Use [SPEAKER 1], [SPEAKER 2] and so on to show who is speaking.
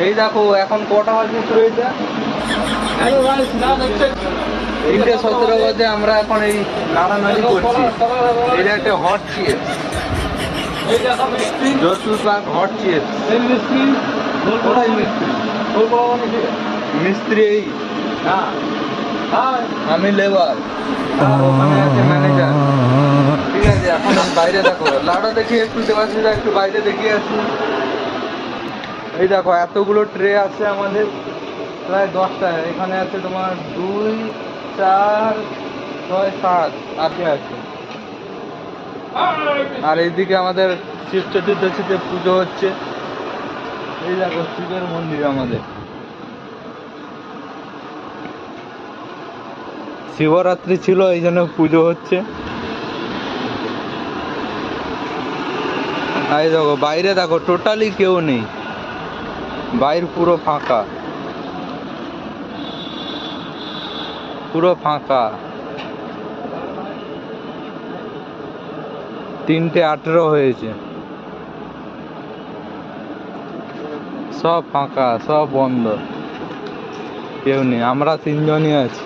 [SPEAKER 1] এই দেখো এখন কটা বাজে রয়েছে, 3:17 বাজে। আমরা এখন এই নাড়ানাড়ি করছি। এটা একটা হট চিপস, জসুল পাক হট চিপস। মিস্ত্রি এই, আমি লেবার, আর ওখানে আছে ম্যানেজার। ঠিক আছে, এখন বাইরে দেখো লাউডা দেখিয়ে একটু দেবাশিসদা একটু বাইরে দেখিয়ে আসি। এই দেখো এতগুলো ট্রে আছে আমাদের, প্রায় 10টা। এখানে আছে তোমার 2, 4, 6, 7, 8 আছে। আর এইদিকে আমাদের শিব চতুর্দশীতে পুজো হচ্ছে। এই দেখো শিবের মন্দির আমাদের, শিবরাত্রি ছিল এই জন্য পুজো হচ্ছে। এই দেখো বাইরে দেখো টোটালি কেউ নেই, বাইরে পুরো ফাঁকা, পুরো ফাঁকা। 3:18 হয়েছে, সব ফাঁকা, সব বন্ধ, কেউ নেই। আমরা 3জনই আছি।